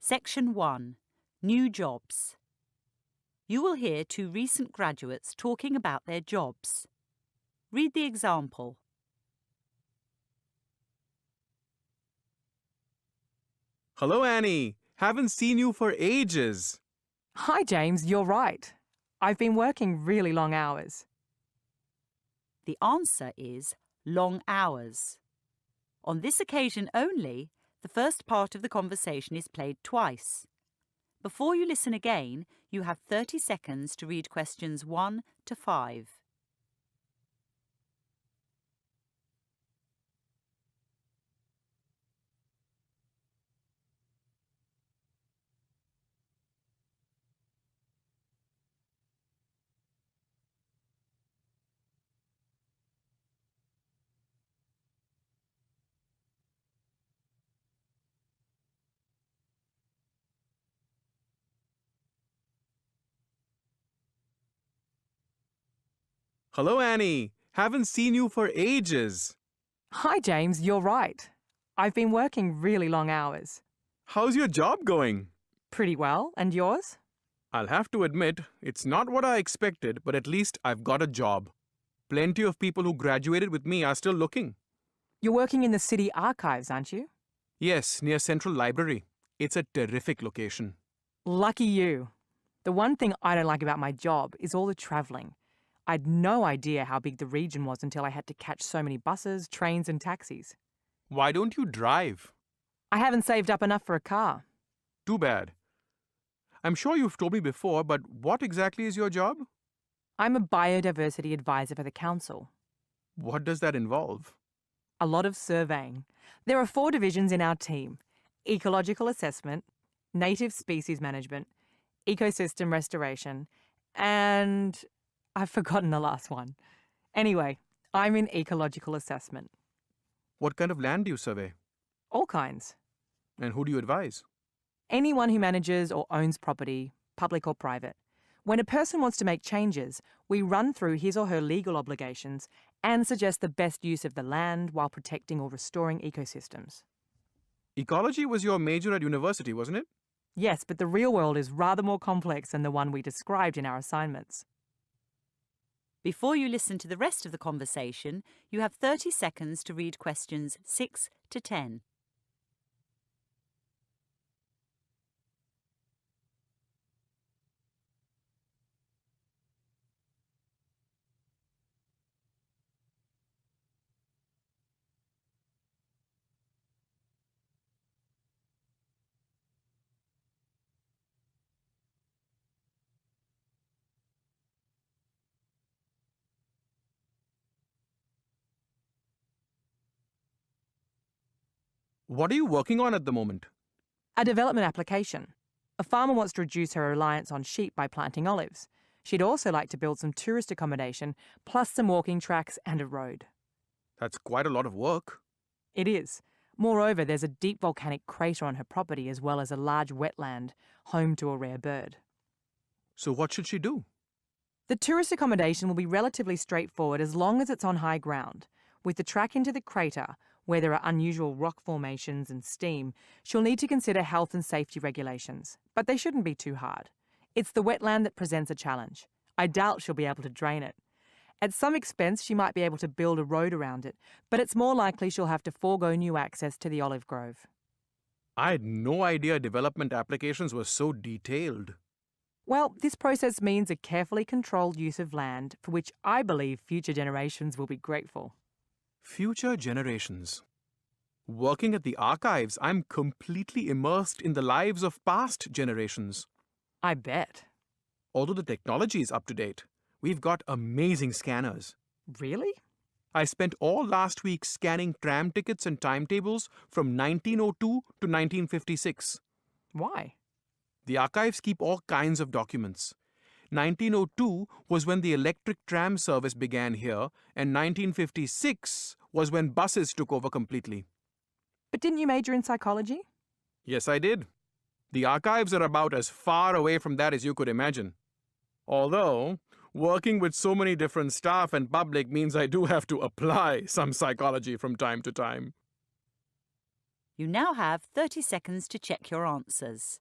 Section 1. New Jobs. You will hear two recent graduates talking about their jobs. Read the example. Hello, Annie. Haven't seen you for ages. Hi, James, you're right. I've been working really long hours. The answer is long hours. On this occasion only, the first part of the conversation is played twice. Before you listen again, you have 30 seconds to read questions 1 to 5. Hello, Annie. Haven't seen you for ages. Hi, James, you're right. I've been working really long hours. How's your job going? Pretty well, and yours? I'll have to admit, it's not what I expected, but at least I've got a job. Plenty of people who graduated with me are still looking. You're working in the city archives, aren't you? Yes, near Central Library. It's a terrific location. Lucky you. The one thing I don't like about my job is all the travelling. I'd no idea how big the region was until I had to catch so many buses, trains and taxis. Why don't you drive? I haven't saved up enough for a car. Too bad. I'm sure you've told me before, but what exactly is your job? I'm a biodiversity advisor for the council. What does that involve? A lot of surveying. There are 4 divisions in our team: ecological assessment, native species management, ecosystem restoration, and I've forgotten the last one. Anyway, I'm in ecological assessment. What kind of land do you survey? All kinds. And who do you advise? Anyone who manages or owns property, public or private. When a person wants to make changes, we run through his or her legal obligations and suggest the best use of the land while protecting or restoring ecosystems. Ecology was your major at university, wasn't it? Yes, but the real world is rather more complex than the one we described in our assignments. Before you listen to the rest of the conversation, you have 30 seconds to read questions 6 to 10. What are you working on at the moment? A development application. A farmer wants to reduce her reliance on sheep by planting olives. She'd also like to build some tourist accommodation, plus some walking tracks and a road. That's quite a lot of work. It is. Moreover, there's a deep volcanic crater on her property as well as a large wetland, home to a rare bird. So what should she do? The tourist accommodation will be relatively straightforward as long as it's on high ground. With the track into the crater, where there are unusual rock formations and steam, she'll need to consider health and safety regulations, but they shouldn't be too hard. It's the wetland that presents a challenge. I doubt she'll be able to drain it. At some expense, she might be able to build a road around it, but it's more likely she'll have to forego new access to the olive grove. I had no idea development applications were so detailed. Well, this process means a carefully controlled use of land for which I believe future generations will be grateful. Future generations. Working at the archives, I'm completely immersed in the lives of past generations. I bet. Although the technology is up to date, we've got amazing scanners. Really? I spent all last week scanning tram tickets and timetables from 1902 to 1956. Why? The archives keep all kinds of documents. 1902 was when the electric tram service began here, and 1956 was when buses took over completely. But didn't you major in psychology? Yes, I did. The archives are about as far away from that as you could imagine. Although, working with so many different staff and public means I do have to apply some psychology from time to time. You now have 30 seconds to check your answers.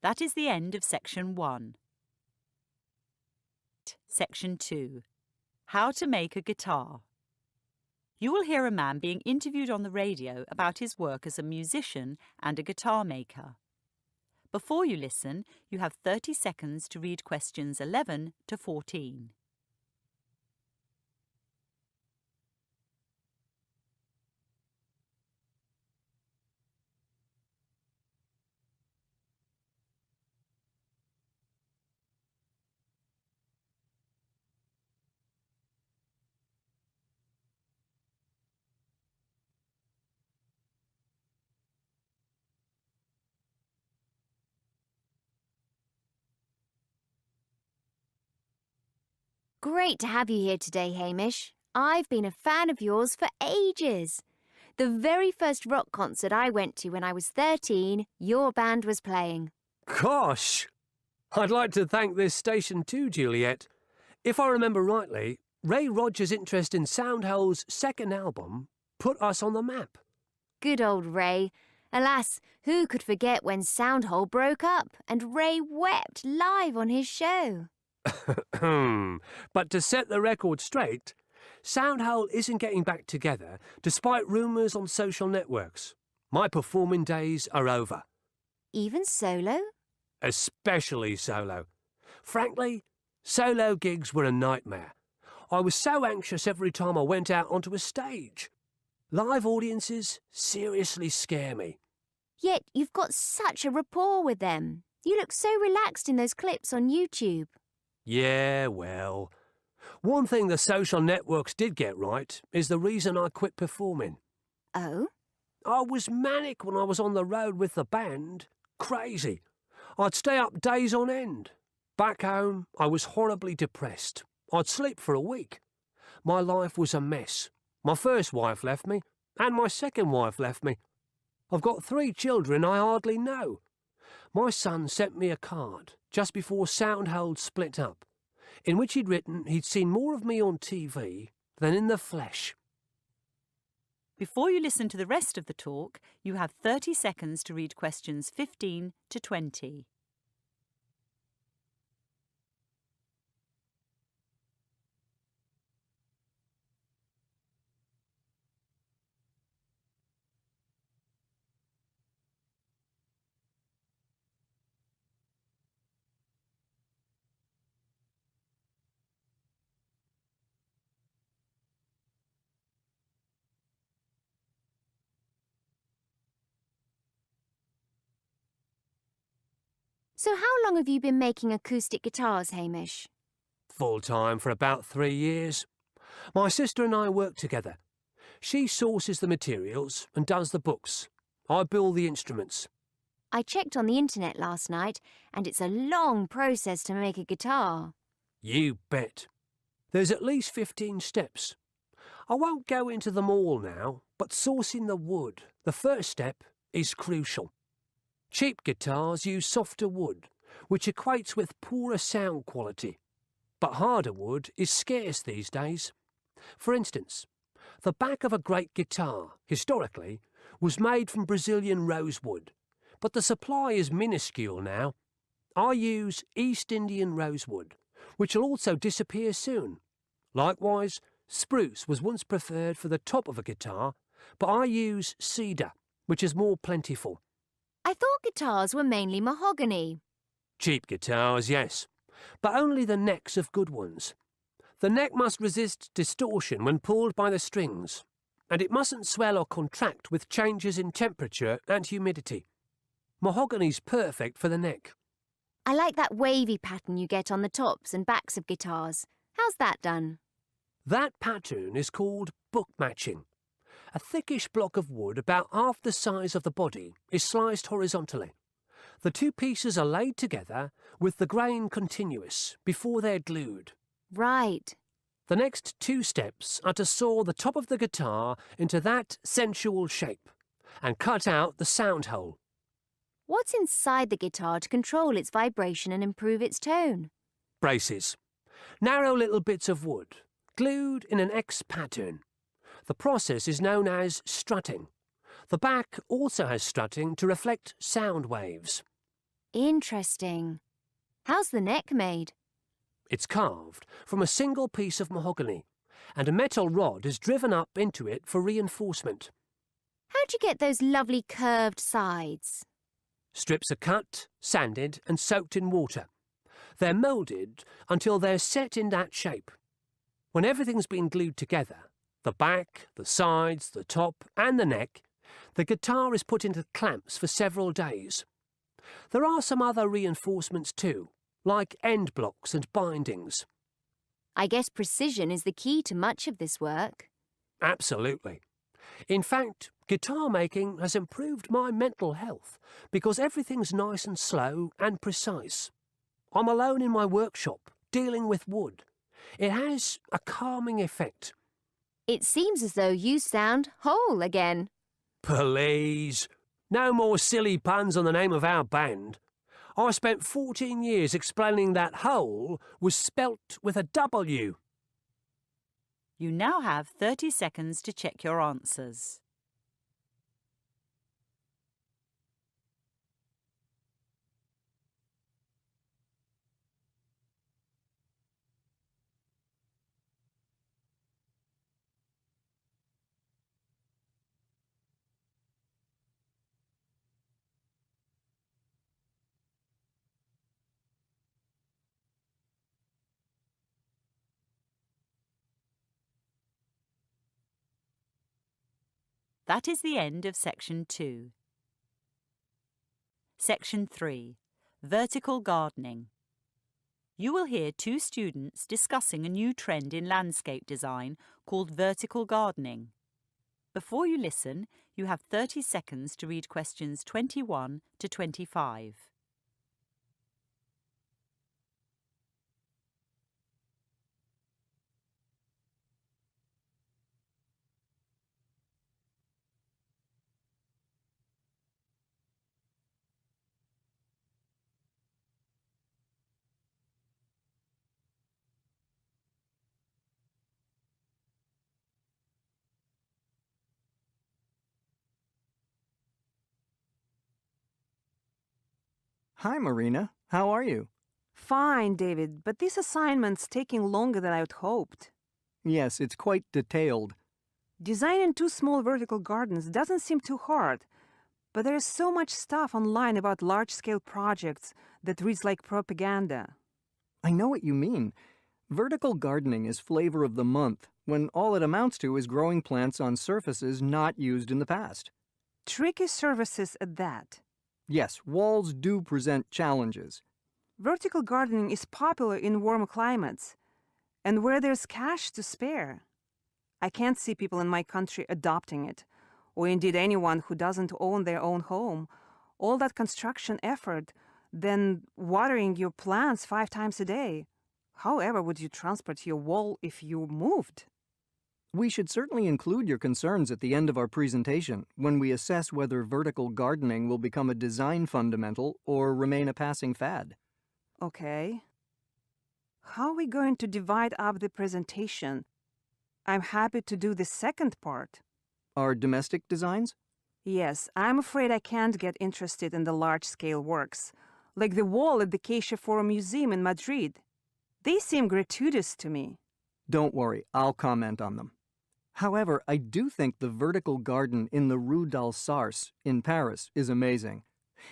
That is the end of Section 1. Section 2. How to make a guitar. You will hear a man being interviewed on the radio about his work as a musician and a guitar maker. Before you listen, you have 30 seconds to read questions 11 to 14. Great to have you here today, Hamish. I've been a fan of yours for ages. The very first rock concert I went to when I was 13, your band was playing. Gosh! I'd like to thank this station too, Juliet. If I remember rightly, Ray Rogers' interest in Soundhole's second album put us on the map. Good old Ray. Alas, who could forget when Soundhole broke up and Ray wept live on his show? But to set the record straight, Soundhole isn't getting back together despite rumours on social networks. My performing days are over. Even solo? Especially solo. Frankly, solo gigs were a nightmare. I was so anxious every time I went out onto a stage. Live audiences seriously scare me. Yet you've got such a rapport with them. You look so relaxed in those clips on YouTube. Yeah, well, one thing the social networks did get right is the reason I quit performing. Oh? I was manic when I was on the road with the band. Crazy. I'd stay up days on end. Back home, I was horribly depressed. I'd sleep for a week. My life was a mess. My first wife left me, and my second wife left me. I've got 3 children I hardly know. My son sent me a card just before Soundhole split up, in which he'd written he'd seen more of me on TV than in the flesh. Before you listen to the rest of the talk, you have 30 seconds to read questions 15 to 20. So how long have you been making acoustic guitars, Hamish? Full-time for about 3 years. My sister and I work together. She sources the materials and does the books. I build the instruments. I checked on the internet last night, and it's a long process to make a guitar. You bet. There's at least 15 steps. I won't go into them all now, but sourcing the wood, the first step, is crucial. Cheap guitars use softer wood, which equates with poorer sound quality. But harder wood is scarce these days. For instance, the back of a great guitar, historically, was made from Brazilian rosewood, but the supply is minuscule now. I use East Indian rosewood, which will also disappear soon. Likewise, spruce was once preferred for the top of a guitar, but I use cedar, which is more plentiful. I thought guitars were mainly mahogany. Cheap guitars, yes, but only the necks of good ones. The neck must resist distortion when pulled by the strings, and it mustn't swell or contract with changes in temperature and humidity. Mahogany's perfect for the neck. I like that wavy pattern you get on the tops and backs of guitars. How's that done? That pattern is called book matching. A thickish block of wood about half the size of the body is sliced horizontally. The two pieces are laid together with the grain continuous before they're glued. Right. The next two steps are to saw the top of the guitar into that sensual shape and cut out the sound hole. What's inside the guitar to control its vibration and improve its tone? Braces. Narrow little bits of wood, glued in an X pattern. The process is known as strutting. The back also has strutting to reflect sound waves. Interesting. How's the neck made? It's carved from a single piece of mahogany, and a metal rod is driven up into it for reinforcement. How'd you get those lovely curved sides? Strips are cut, sanded, and soaked in water. They're moulded until they're set in that shape. When everything's been glued together, the back, the sides, the top, and the neck, the guitar is put into clamps for several days. There are some other reinforcements too, like end blocks and bindings. I guess precision is the key to much of this work. Absolutely. In fact, guitar making has improved my mental health because everything's nice and slow and precise. I'm alone in my workshop, dealing with wood. It has a calming effect. It seems as though you sound whole again. Please, no more silly puns on the name of our band. I spent 14 years explaining that whole was spelt with a W. You now have 30 seconds to check your answers. That is the end of Section 2. Section 3. Vertical Gardening. You will hear two students discussing a new trend in landscape design called vertical gardening. Before you listen, you have 30 seconds to read questions 21 to 25. Hi, Marina. How are you? Fine, David, but this assignment's taking longer than I'd hoped. Yes, it's quite detailed. Designing two small vertical gardens doesn't seem too hard, but there's so much stuff online about large-scale projects that reads like propaganda. I know what you mean. Vertical gardening is flavor of the month, when all it amounts to is growing plants on surfaces not used in the past. Tricky surfaces at that. Yes, walls do present challenges. Vertical gardening is popular in warm climates, and where there's cash to spare. I can't see people in my country adopting it, or indeed anyone who doesn't own their own home. All that construction effort, then watering your plants 5 times a day. However would you transport your wall if you moved? We should certainly include your concerns at the end of our presentation when we assess whether vertical gardening will become a design fundamental or remain a passing fad. Okay. How are we going to divide up the presentation? I'm happy to do the second part. Our domestic designs? Yes, I'm afraid I can't get interested in the large-scale works, like the wall at the Caixa Forum Museum in Madrid. They seem gratuitous to me. Don't worry, I'll comment on them. However, I do think the vertical garden in the Rue d'Alsace in Paris is amazing.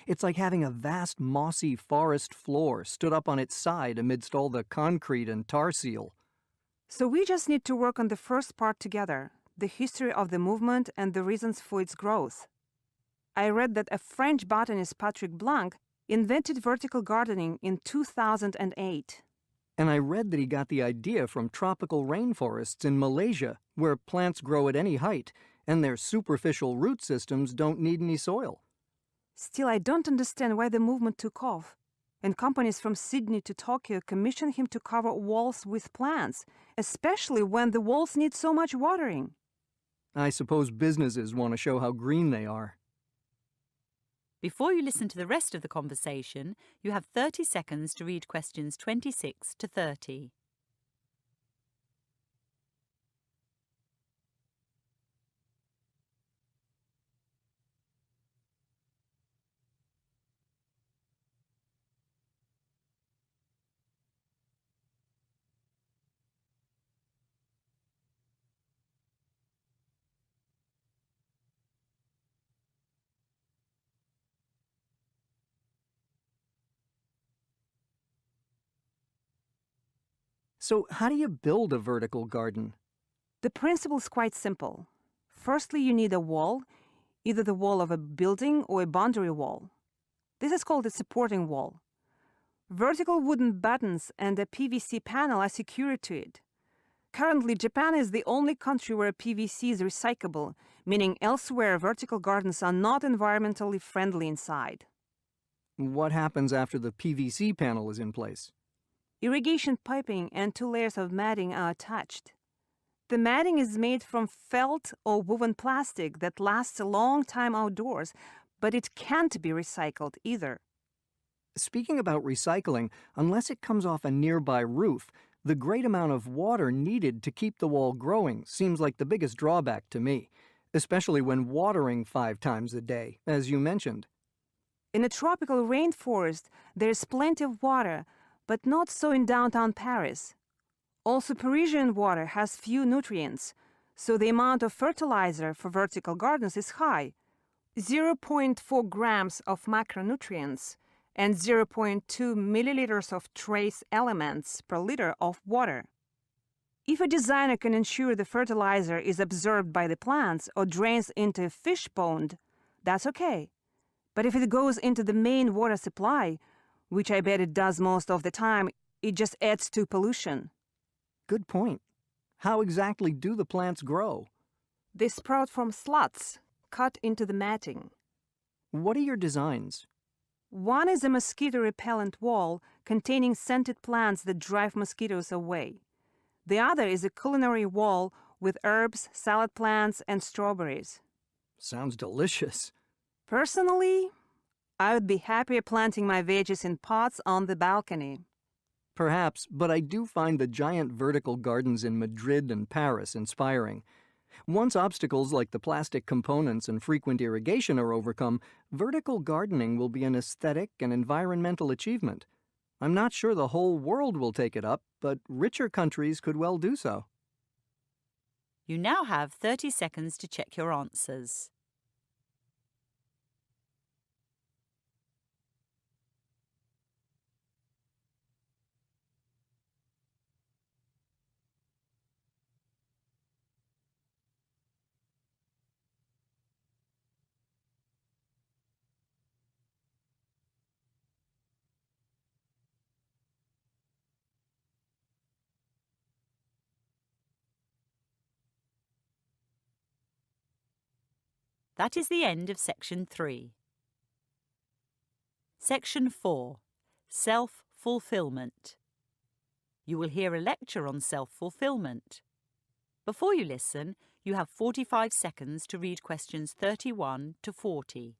It's like having a vast mossy forest floor stood up on its side amidst all the concrete and tar seal. So we just need to work on the first part together, the history of the movement and the reasons for its growth. I read that a French botanist, Patrick Blanc, invented vertical gardening in 2008. And I read that he got the idea from tropical rainforests in Malaysia, where plants grow at any height, and their superficial root systems don't need any soil. Still, I don't understand why the movement took off. And companies from Sydney to Tokyo commissioned him to cover walls with plants, especially when the walls need so much watering. I suppose businesses want to show how green they are. Before you listen to the rest of the conversation, you have 30 seconds to read questions 26 to 30. So, how do you build a vertical garden? The principle is quite simple. Firstly, you need a wall, either the wall of a building or a boundary wall. This is called a supporting wall. Vertical wooden buttons and a PVC panel are secured to it. Currently, Japan is the only country where PVC is recyclable, meaning elsewhere vertical gardens are not environmentally friendly inside. What happens after the PVC panel is in place? Irrigation piping and 2 layers of matting are attached. The matting is made from felt or woven plastic that lasts a long time outdoors, but it can't be recycled either. Speaking about recycling, unless it comes off a nearby roof, the great amount of water needed to keep the wall growing seems like the biggest drawback to me, especially when watering 5 times a day, as you mentioned. In a tropical rainforest, there's plenty of water, but not so in downtown Paris. Also, Parisian water has few nutrients, so the amount of fertilizer for vertical gardens is high, 0.4 grams of macronutrients and 0.2 milliliters of trace elements per liter of water. If a designer can ensure the fertilizer is absorbed by the plants or drains into a fish pond, that's okay. But if it goes into the main water supply, which I bet it does most of the time, it just adds to pollution. Good point. How exactly do the plants grow? They sprout from slots cut into the matting. What are your designs? One is a mosquito-repellent wall containing scented plants that drive mosquitoes away. The other is a culinary wall with herbs, salad plants, and strawberries. Sounds delicious. Personally, I would be happier planting my veggies in pots on the balcony. Perhaps, but I do find the giant vertical gardens in Madrid and Paris inspiring. Once obstacles like the plastic components and frequent irrigation are overcome, vertical gardening will be an aesthetic and environmental achievement. I'm not sure the whole world will take it up, but richer countries could well do so. You now have 30 seconds to check your answers. That is the end of Section 3. Section 4. Self-fulfillment. You will hear a lecture on self-fulfillment. Before you listen, you have 45 seconds to read questions 31 to 40.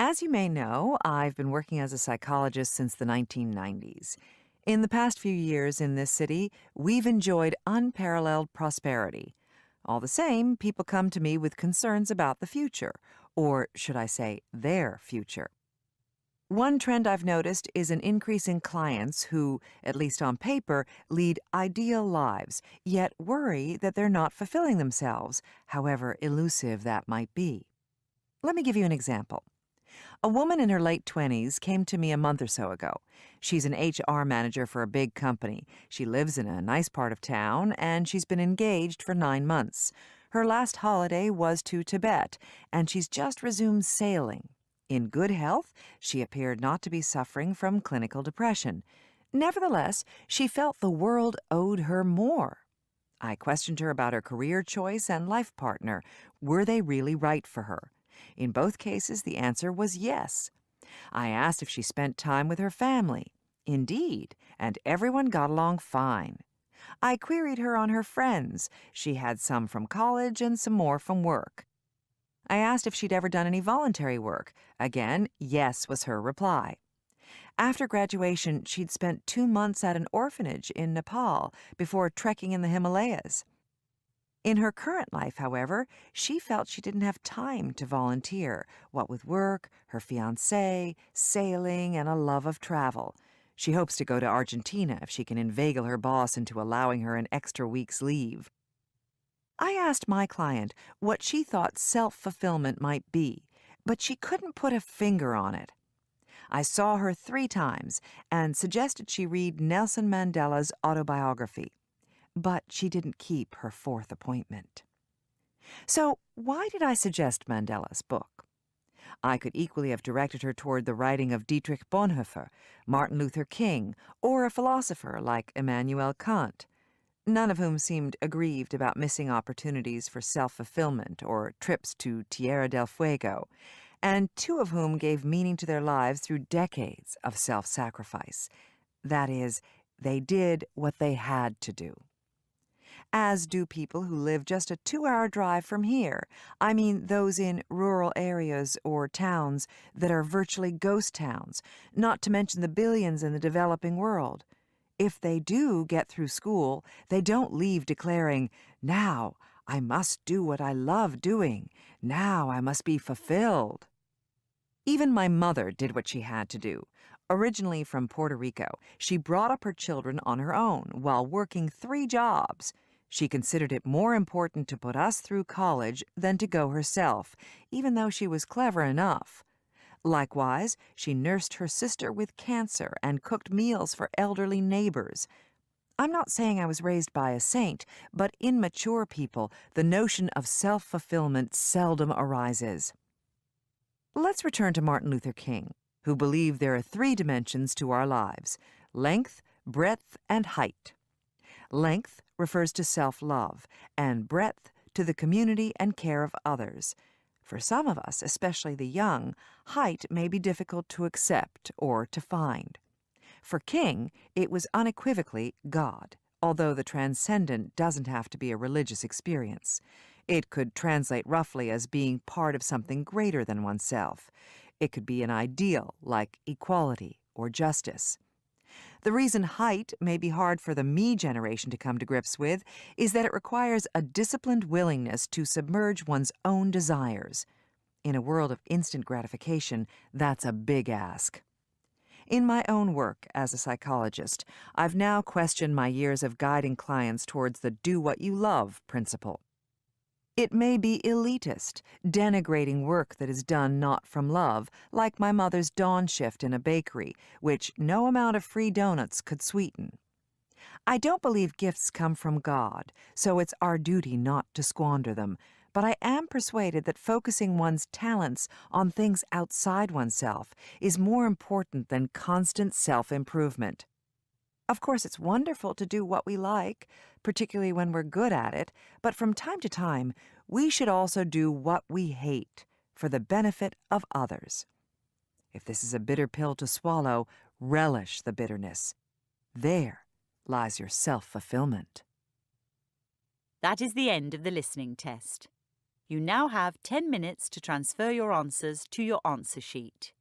As you may know, I've been working as a psychologist since the 1990s. In the past few years in this city, we've enjoyed unparalleled prosperity. All the same, people come to me with concerns about the future, or should I say, their future. One trend I've noticed is an increase in clients who, at least on paper, lead ideal lives, yet worry that they're not fulfilling themselves, however elusive that might be. Let me give you an example. A woman in her late 20s came to me a month or so ago. She's an HR manager for a big company. She lives in a nice part of town, and she's been engaged for 9 months. Her last holiday was to Tibet, and she's just resumed sailing. In good health, she appeared not to be suffering from clinical depression. Nevertheless, she felt the world owed her more. I questioned her about her career choice and life partner. Were they really right for her? In both cases, the answer was yes. I asked if she spent time with her family. Indeed, and everyone got along fine. I queried her on her friends. She had some from college and some more from work. I asked if she'd ever done any voluntary work. Again, yes was her reply. After graduation, she'd spent 2 months at an orphanage in Nepal before trekking in the Himalayas. In her current life, however, she felt she didn't have time to volunteer, what with work, her fiancé, sailing, and a love of travel. She hopes to go to Argentina if she can inveigle her boss into allowing her an extra week's leave. I asked my client what she thought self-fulfillment might be, but she couldn't put a finger on it. I saw her 3 times and suggested she read Nelson Mandela's autobiography, but she didn't keep her 4th appointment. So why did I suggest Mandela's book? I could equally have directed her toward the writing of Dietrich Bonhoeffer, Martin Luther King, or a philosopher like Immanuel Kant, none of whom seemed aggrieved about missing opportunities for self-fulfillment or trips to Tierra del Fuego, and 2 of whom gave meaning to their lives through decades of self-sacrifice. That is, they did what they had to do. As do people who live just a 2-hour drive from here. I mean those in rural areas or towns that are virtually ghost towns, not to mention the billions in the developing world. If they do get through school, they don't leave declaring, "Now I must do what I love doing. Now I must be fulfilled." Even my mother did what she had to do. Originally from Puerto Rico, she brought up her children on her own while working 3 jobs. She considered it more important to put us through college than to go herself, even though she was clever enough. Likewise, she nursed her sister with cancer and cooked meals for elderly neighbors. I'm not saying I was raised by a saint, but in mature people, the notion of self-fulfillment seldom arises. Let's return to Martin Luther King, who believed there are 3 dimensions to our lives: length, breadth, and height. Length refers to self-love, and breadth to the community and care of others. For some of us, especially the young, height may be difficult to accept or to find. For King, it was unequivocally God, although the transcendent doesn't have to be a religious experience. It could translate roughly as being part of something greater than oneself. It could be an ideal like equality or justice. The reason height may be hard for the me generation to come to grips with is that it requires a disciplined willingness to submerge one's own desires. In a world of instant gratification, that's a big ask. In my own work as a psychologist, I've now questioned my years of guiding clients towards the do what you love principle. It may be elitist, denigrating work that is done not from love, like my mother's dawn shift in a bakery, which no amount of free donuts could sweeten. I don't believe gifts come from God, so it's our duty not to squander them, but I am persuaded that focusing one's talents on things outside oneself is more important than constant self-improvement. Of course, it's wonderful to do what we like, particularly when we're good at it, but from time to time, we should also do what we hate for the benefit of others. If this is a bitter pill to swallow, relish the bitterness. There lies your self-fulfillment. That is the end of the listening test. You now have 10 minutes to transfer your answers to your answer sheet.